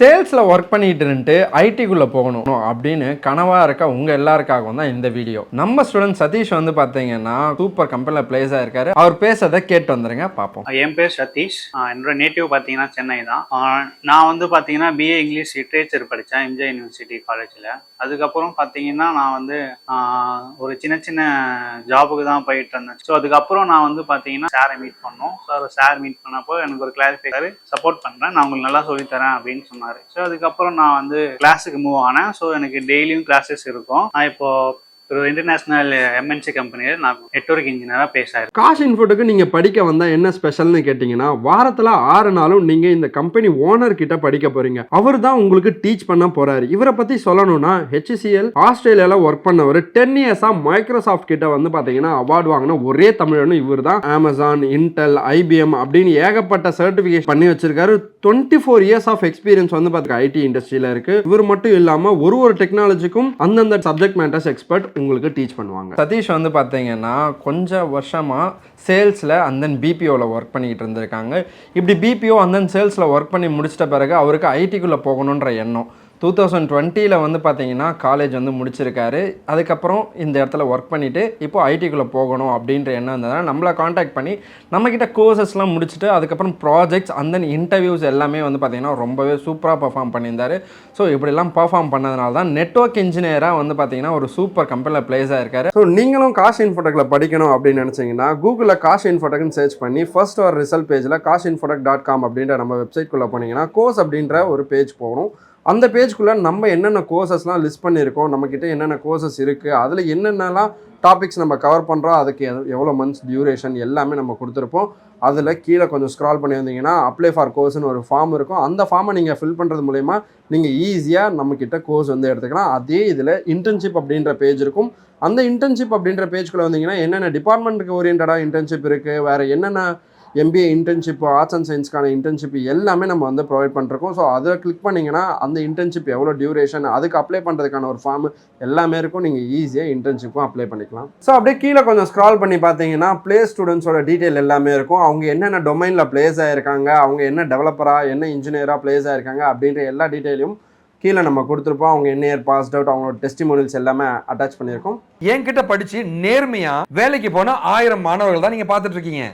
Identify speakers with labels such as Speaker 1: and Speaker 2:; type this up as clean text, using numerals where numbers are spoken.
Speaker 1: சேல்ஸ்ல work பண்ணிட்டு இருந்துட்டு ஐடிக்குள்ள போகணும் அப்படின்னு கனவா இருக்க உங்க எல்லாருக்காகவும் தான் இந்த வீடியோ. நம்ம ஸ்டூடெண்ட் சதீஷ் வந்து பாத்தீங்கன்னா சூப்பர் கம்பெனில பிளேஸ் ஆயிருக்காரு. அவர் பேசுறதை கேட்டு வந்துருங்க பாப்போம்.
Speaker 2: என் பேர் சதீஷ். என்னோட நேட்டிவ் பார்த்தீங்கன்னா சென்னை தான். நான் வந்து பார்த்தீங்கன்னா பிஏ இங்கிலீஷ் லிட்ரேச்சர் படித்தேன் எம்ஜிஆர் யூனிவர்சிட்டி காலேஜில். அதுக்கப்புறம் பார்த்தீங்கன்னா நான் வந்து ஒரு சின்ன சின்ன ஜாபுக்கு தான் போயிட்டு இருந்தேன். ஸோ அதுக்கப்புறம் நான் வந்து பார்த்தீங்கன்னா சாரை மீட் பண்ணோம். ஸோ சார் மீட் பண்ணப்போ எனக்கு ஒரு கிளாரிஃபைக்கர் சப்போர்ட் பண்ணுறேன், நான் உங்களுக்கு நல்லா சொல்லித்தரேன் அப்படின்னு சொன்னார். ஸோ அதுக்கப்புறம் நான் வந்து கிளாஸுக்கு மூவ் ஆனேன். ஸோ எனக்கு டெய்லியும் கிளாஸஸ் இருக்கும். நான் இப்போ ஒரு இன்டர்நேஷனல் எம்என்சி கம்பெனியில் நான் நெட்வொர்க் இன்ஜினியராக பேசுகிறேன்.
Speaker 3: காஷ் இன்ஃபோட்டுக்கு நீங்கள் படிக்க வந்தால் என்ன ஸ்பெஷல்னு கேட்டிங்கன்னா, வாரத்தில் 6 நாளும் நீங்கள் இந்த கம்பெனி ஓனர் கிட்ட படிக்க போகிறீங்க. அவர் தான் உங்களுக்கு டீச் பண்ண போகிறாரு. இவரை பற்றி சொல்லணும்னா, HCL ஆஸ்திரேலியாவில் ஒர்க் பண்ணவர் 10 இயர்ஸாக மைக்ரோசாஃப்ட் கிட்ட வந்து பார்த்தீங்கன்னா அவார்டு வாங்கின ஒரே தமிழனும் இவர் தான். அமேசான், இன்டெல், IBM அப்படின்னு ஏகப்பட்ட சர்டிஃபிகேஷன் பண்ணி வச்சிருக்காரு. 24 இயர்ஸ் ஆஃப் எக்ஸ்பீரியன்ஸ் வந்து பார்த்தீங்கன்னா ஐடி இண்டஸ்ட்ரியில் இருக்குது. இவர் மட்டும் இல்லாமல் ஒரு டெக்னாலஜிக்கும் அந்தந்த சப்ஜெக்ட் மேட்டர்ஸ் எக்ஸ்பர்ட் உங்களுக்கு டீச் பண்ணுவாங்க.
Speaker 1: சதீஷ் வந்து பார்த்தீங்கன்னா கொஞ்சம் வருஷமாக சேல்ஸில் அண்ட் தென் பிபிஓவில் ஒர்க் பண்ணிக்கிட்டு இருந்திருக்காங்க. இப்படி பிபிஓ அண்ட் தென் சேல்ஸில் ஒர்க் பண்ணி முடிச்சிட்ட பிறகு அவருக்கு ஐடிக்குள்ளே போகணுன்ற எண்ணம். 2020 வந்து பார்த்தீங்கன்னா காலேஜ் வந்து முடிச்சிருக்காரு. அதுக்கப்புறம் இந்த இடத்துல ஒர்க் பண்ணிவிட்டு இப்போ ஐடிக்குள்ளே போகணும் அப்படின்ற எண்ணம் இருந்ததுனால நம்மளை காண்டாக்ட் பண்ணி நம்மக்கிட்ட கோர்சஸ்லாம் முடிச்சுட்டு அதுக்கப்புறம் ப்ராஜெக்ட்ஸ் அண்ட் தென் இன்டர்வியூஸ் எல்லாமே வந்து பார்த்தீங்கன்னா ரொம்பவே சூப்பராக பர்ஃபார்ம் பண்ணியிருந்தார். ஸோ இப்படிலாம் பர்ஃபார்ம் பண்ணதுனால தான் நெட்வொர்க் இன்ஜினியராக வந்து பார்த்தீங்கன்னா ஒரு சூப்பர் கம்பெனியில் பிளேஸ் ஆயிருக்காரு.
Speaker 3: ஸோ நீங்களும் காஷ் இன்ஃபோடெக்கில் படிக்கணும் அப்படின்னு நினச்சிங்கன்னா கூகுளில் காஷ் இன்ஃபோடெக்னு சர்ச் பண்ணி ஃபர்ஸ்ட் ஒரு ரிசல்ட் பேஜில் kashinfotech.com அப்படின்ற நம்ம வெப்சைட்குள்ளே போனீங்கன்னா கோர்ஸ் அப்படின்ற ஒரு பேஜ் போகணும். அந்த பேஜ்குள்ளே நம்ம என்னென்ன கோர்சஸ்லாம் லிஸ்ட் பண்ணியிருக்கோம், நம்மக்கிட்ட என்னென்ன கோர்சஸ் இருக்குது, அதில் என்னென்னலாம் டாபிக்ஸ் நம்ம கவர் பண்ணுறோம், அதுக்கு எவ்வளோ மந்த்ஸ் டியூரேஷன் எல்லாமே நம்ம கொடுத்துருப்போம். அதில் கீழே கொஞ்சம் ஸ்க்ரால் பண்ணி வந்தீங்கன்னா அப்ளை ஃபார் கோர்ஸ்னு ஒரு ஃபார்ம் இருக்கும். அந்த ஃபார்மை நீங்கள் ஃபில் பண்ணுறது மூலயமா நீங்கள் ஈஸியாக நம்மக்கிட்ட கோர்ஸ் வந்து எடுத்துக்கலாம். அதே இதில் இன்டர்ன்ஷிப் அப்படின்ற பேஜ் இருக்கும். அந்த இன்டர்ன்ஷிப் அப்படின்ற பேஜ்குள்ளே வந்தீங்கன்னா என்னென்ன டிபார்ட்மெண்ட்டுக்கு ஓரியன்டாக இன்டர்ன்ஷிப் இருக்குது, வேறு என்னென்ன MBA இன்டர்ன்ஷிப், ஆர்ட்ஸ் அண்ட் சயின்ஸ்க்கான இன்டர்ன்ஷிப் எல்லாமே நம்ம வந்து ப்ரொவைட் பண்ணிருக்கோம். ஸோ அதில் கிளிக் பண்ணிங்கன்னா அந்த இன்டர்ன்ஷிப் எவ்வளோ டியூரேஷன், அதுக்கு அப்ளை பண்ணுறதுக்கான ஒரு ஃபார்ம் எல்லாமே இருக்கும். நீங்கள் ஈஸியாக இன்டர்ன்ஷிப்பும் அப்ளை பண்ணிக்கலாம். ஸோ அப்படியே கீழே கொஞ்சம் ஸ்க்ரால் பண்ணி பார்த்தீங்கன்னா பிளேஸ் ஸ்டூடெண்ட்ஸோட டீட்டெயில் எல்லாமே இருக்கும். அவங்க என்னென்ன டொமைனில் பிளேஸ் ஆகிருக்காங்க, அவங்க என்ன டெவலப்பராக என்ன இன்ஜினியராக பிளேஸ் ஆகிருக்காங்க அப்படின்ற எல்லா டீட்டெயிலும் கீழே நம்ம கொடுத்துருப்போம். அவங்க என்ன இயர் பாஸ்ட் அவுட், அவங்களோட டெஸ்டிமோனியல்ஸ் எல்லாமே அட்டாச் பண்ணியிருக்கோம்.
Speaker 4: என்கிட்ட படித்து நேர்மையாக வேலைக்கு போன 1000 மாணவர்கள் தான் நீங்கள் பார்த்துட்டு இருக்கீங்க.